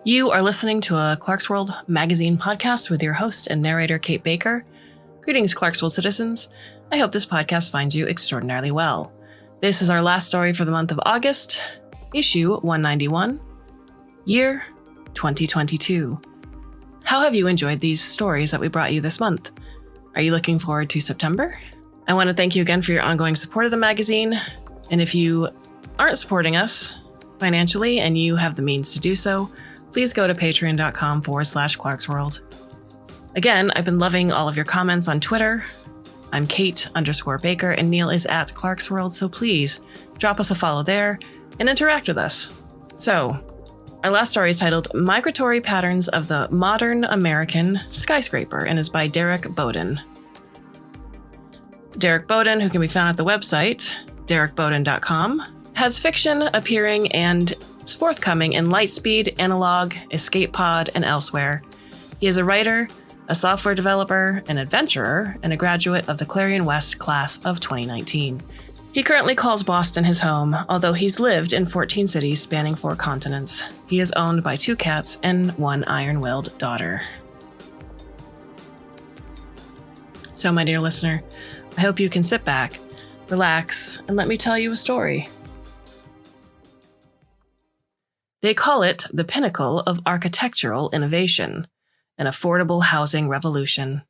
You are listening to a Clarkesworld Magazine podcast with your host and narrator, Kate Baker. Greetings, Clarkesworld citizens. I hope this podcast finds you extraordinarily well. This is our last story for the month of August, issue 191, year 2022. How have you enjoyed these stories that we brought you this month? Are you looking forward to September? I want to thank you again for your ongoing support of the magazine. And if you aren't supporting us financially and you have the means to do so, please go to patreon.com/Clarkesworld. Again, I've been loving all of your comments on Twitter. I'm Kate_Baker and Neil is at Clarkesworld, so please drop us a follow there and interact with us. So, our last story is titled Migratory Patterns of the Modern American Skyscraper and is by Derrick Boden. Derrick Boden, who can be found at the website derrickboden.com, has fiction appearing and is forthcoming in Lightspeed, Analog, Escape Pod, and elsewhere. He is a writer, a software developer, an adventurer, and a graduate of the Clarion West class of 2019. He currently calls Boston his home, although he's lived in 14 cities spanning 4 continents. He is owned by 2 cats and 1 iron-willed daughter. So, my dear listener, I hope you can sit back, relax, and let me tell you a story. They call it the pinnacle of architectural innovation, an affordable housing revolution.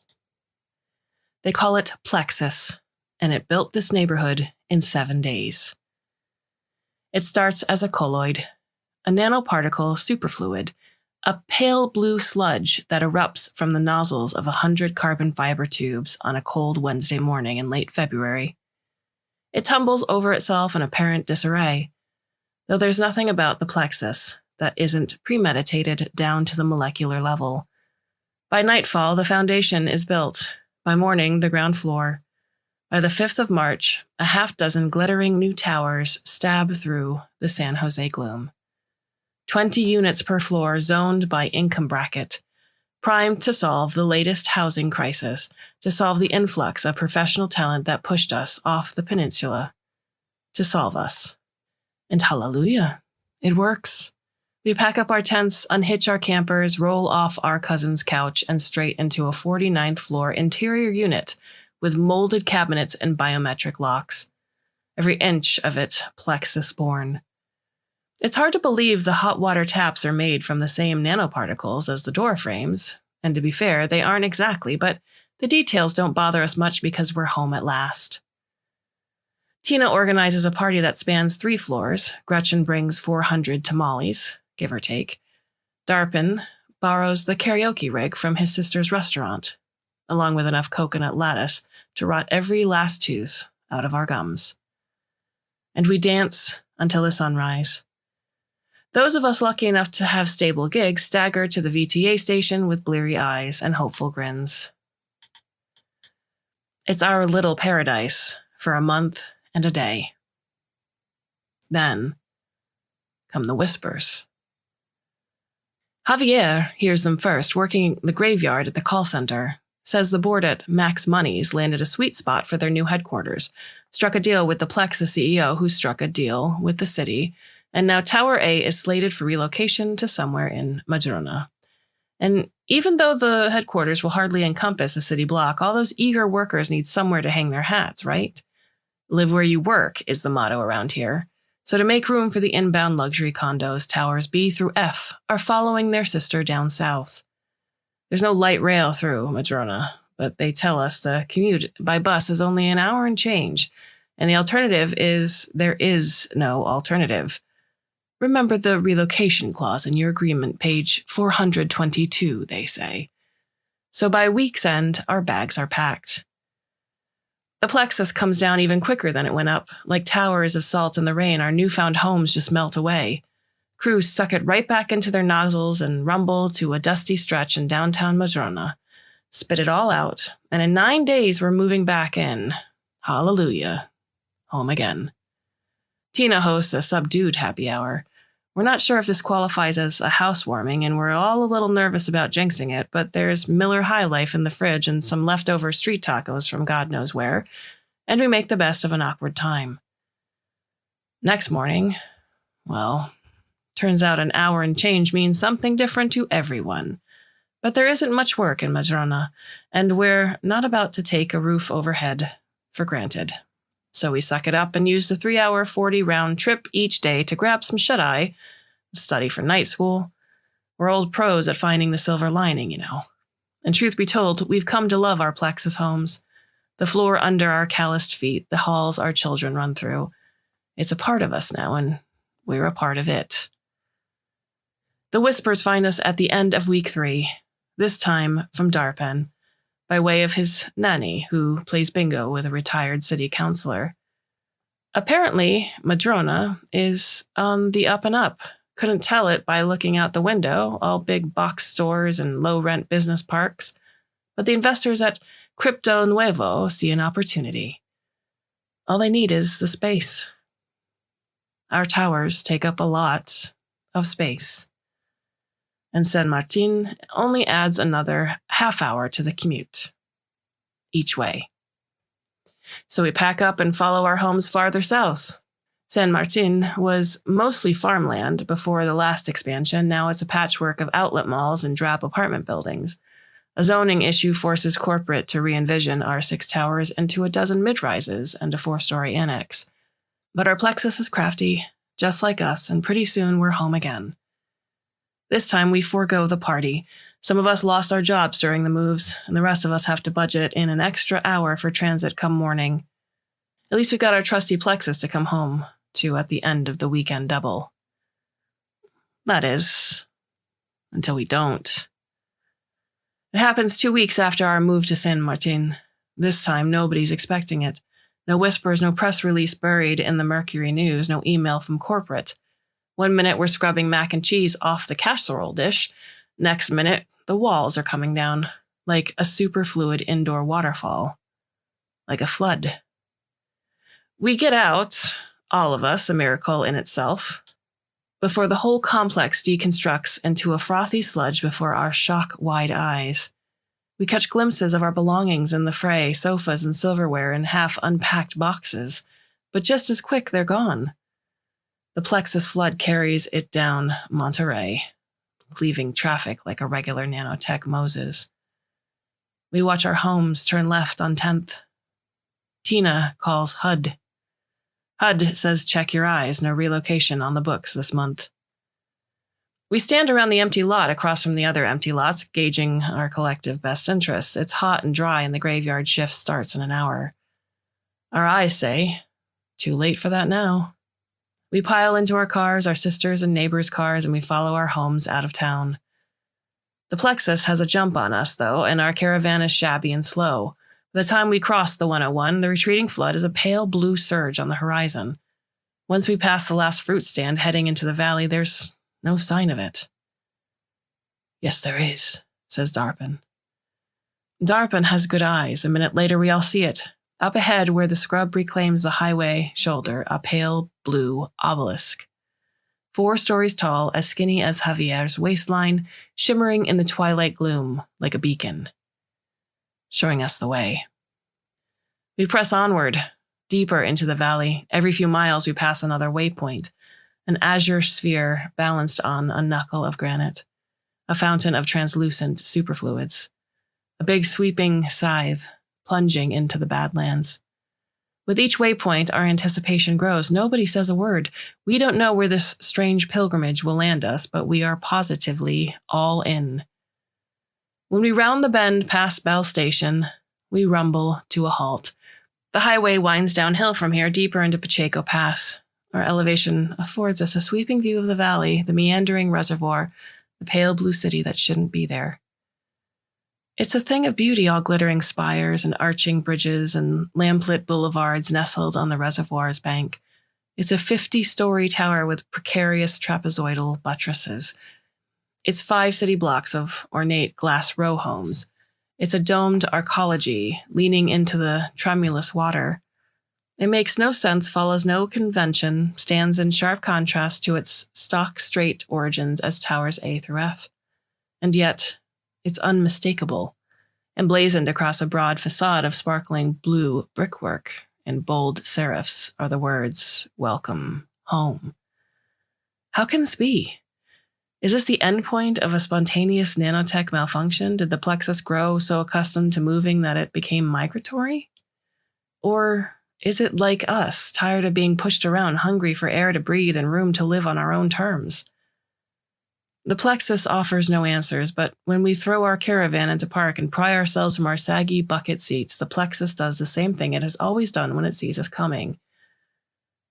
They call it Plexus, and it built this neighborhood in 7 days. It starts as a colloid, a nanoparticle superfluid, a pale blue sludge that erupts from the nozzles of 100 carbon fiber tubes on a cold Wednesday morning in late February. It tumbles over itself in apparent disarray, though there's nothing about the plexus that isn't premeditated down to the molecular level. By nightfall, the foundation is built. By morning, the ground floor. By the 5th of March, a half-dozen glittering new towers stab through the San Jose gloom. 20 units per floor zoned by income bracket, primed to solve the latest housing crisis, to solve the influx of professional talent that pushed us off the peninsula, to solve us. And hallelujah, it works. We pack up our tents, unhitch our campers, roll off our cousin's couch, and straight into a 49th floor interior unit with molded cabinets and biometric locks. Every inch of it plexus-born. It's hard to believe the hot water taps are made from the same nanoparticles as the door frames. And to be fair, they aren't exactly, but the details don't bother us much because we're home at last. Tina organizes a party that spans 3 floors. Gretchen brings 400 tamales, give or take. Darpin borrows the karaoke rig from his sister's restaurant, along with enough coconut lattice to rot every last tooth out of our gums. And we dance until the sunrise. Those of us lucky enough to have stable gigs stagger to the VTA station with bleary eyes and hopeful grins. It's our little paradise for a month and a day. Then come the whispers. Javier hears them first, working the graveyard at the call center. Says the board at Max Money's landed a sweet spot for their new headquarters, struck a deal with the Plexus CEO who struck a deal with the city, and now Tower A is slated for relocation to somewhere in Madrona. And even though the headquarters will hardly encompass a city block, all those eager workers need somewhere to hang their hats, right? Live where you work is the motto around here. So to make room for the inbound luxury condos, towers B through F are following their sister down south. There's no light rail through Madrona, but they tell us the commute by bus is only an hour and change. And the alternative is there is no alternative. Remember the relocation clause in your agreement, page 422, they say. So by week's end, our bags are packed. The plexus comes down even quicker than it went up. Like towers of salt in the rain, our newfound homes just melt away. Crews suck it right back into their nozzles and rumble to a dusty stretch in downtown Madrona. Spit it all out, and in 9 days we're moving back in. Hallelujah. Home again. Tina hosts a subdued happy hour. We're not sure if this qualifies as a housewarming, and we're all a little nervous about jinxing it, but there's Miller High Life in the fridge and some leftover street tacos from God knows where, and we make the best of an awkward time. Next morning, well, Turns out an hour and change means something different to everyone. But there isn't much work in Madrona, and we're not about to take a roof overhead for granted. So we suck it up and use the 3-hour, 40-round trip each day to grab some shut-eye, study for night school. We're old pros at finding the silver lining, you know. And truth be told, we've come to love our plexus homes. The floor under our calloused feet, the halls our children run through. It's a part of us now, and we're a part of it. The Whispers find us at the end of week 3, this time from Darpen, by way of his nanny, who plays bingo with a retired city councilor. Apparently, Madrona is on the up and up. Couldn't tell it by looking out the window, all big box stores and low-rent business parks. But the investors at Crypto Nuevo see an opportunity. All they need is the space. Our towers take up a lot of space. And San Martin only adds another half hour to the commute, each way. So we pack up and follow our homes farther south. San Martin was mostly farmland before the last expansion. Now it's a patchwork of outlet malls and drab apartment buildings. A zoning issue forces corporate to re-envision our 6 towers into a dozen mid-rises and a 4-story annex. But our plexus is crafty, just like us, and pretty soon we're home again. This time we forego the party. Some of us lost our jobs during the moves, and the rest of us have to budget in an extra hour for transit come morning. At least we've got our trusty plexus to come home to at the end of the weekend double. That is, until we don't. It happens 2 weeks after our move to San Martin. This time, nobody's expecting it. No whispers, no press release buried in the Mercury News, no email from corporate. 1 minute, we're scrubbing mac and cheese off the casserole dish. Next minute, the walls are coming down, like a superfluid indoor waterfall. Like a flood. We get out, all of us, a miracle in itself, before the whole complex deconstructs into a frothy sludge before our shock-wide eyes. We catch glimpses of our belongings in the fray, sofas and silverware in half-unpacked boxes, but just as quick they're gone. The plexus flood carries it down Monterey, cleaving traffic like a regular nanotech Moses. We watch our homes turn left on 10th. Tina calls HUD. HUD says check your eyes, no relocation on the books this month. We stand around the empty lot across from the other empty lots, gauging our collective best interests. It's hot and dry and the graveyard shift starts in an hour. Our eyes say, too late for that now. We pile into our cars, our sisters' and neighbors' cars, and we follow our homes out of town. The plexus has a jump on us, though, and our caravan is shabby and slow. By the time we cross the 101, the retreating flood is a pale blue surge on the horizon. Once we pass the last fruit stand heading into the valley, there's no sign of it. Yes, there is, says Darpen. Darpen has good eyes. A minute later, we all see it. Up ahead, where the scrub reclaims the highway shoulder, a pale blue obelisk. 4 stories tall, as skinny as Javier's waistline, shimmering in the twilight gloom like a beacon, showing us the way. We press onward, deeper into the valley. Every few miles, we pass another waypoint, an azure sphere balanced on a knuckle of granite, a fountain of translucent superfluids, a big sweeping scythe plunging into the Badlands. With each waypoint, our anticipation grows. Nobody says a word. We don't know where this strange pilgrimage will land us, but we are positively all in. When we round the bend past Bell Station, we rumble to a halt. The highway winds downhill from here, deeper into Pacheco Pass. Our elevation affords us a sweeping view of the valley, the meandering reservoir, the pale blue city that shouldn't be there. It's a thing of beauty, all glittering spires and arching bridges and lamplit boulevards nestled on the reservoir's bank. It's a 50-story tower with precarious trapezoidal buttresses. It's 5 city blocks of ornate glass row homes. It's a domed arcology leaning into the tremulous water. It makes no sense, follows no convention, stands in sharp contrast to its stock straight origins as towers A through F. And yet, it's unmistakable, emblazoned across a broad facade of sparkling blue brickwork. In bold serifs are the words, "Welcome home." How can this be? Is this the endpoint of a spontaneous nanotech malfunction? Did the plexus grow so accustomed to moving that it became migratory? Or is it like us, tired of being pushed around, hungry for air to breathe and room to live on our own terms? The plexus offers no answers, but when we throw our caravan into park and pry ourselves from our saggy bucket seats, the plexus does the same thing it has always done when it sees us coming.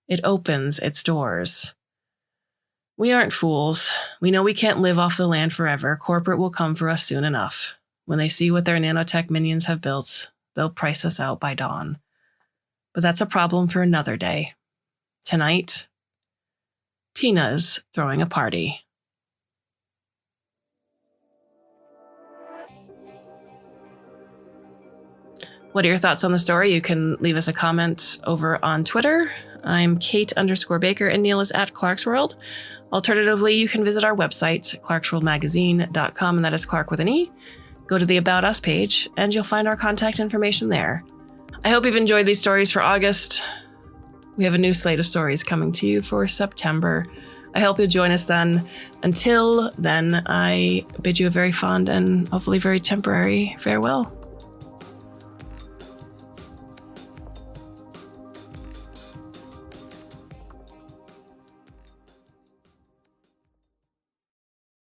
It opens its doors. We aren't fools. We know we can't live off the land forever. Corporate will come for us soon enough. When they see what their nanotech minions have built, they'll price us out by dawn. But that's a problem for another day. Tonight, Tina's throwing a party. What are your thoughts on the story? You can leave us a comment over on Twitter. I'm Kate_Baker and Neil is at Clarkesworld. Alternatively, you can visit our website, clarkesworldmagazine.com, and that is Clark with an E. Go to the About Us page, and you'll find our contact information there. I hope you've enjoyed these stories for August. We have a new slate of stories coming to you for September. I hope you'll join us then. Until then, I bid you a very fond and hopefully very temporary farewell.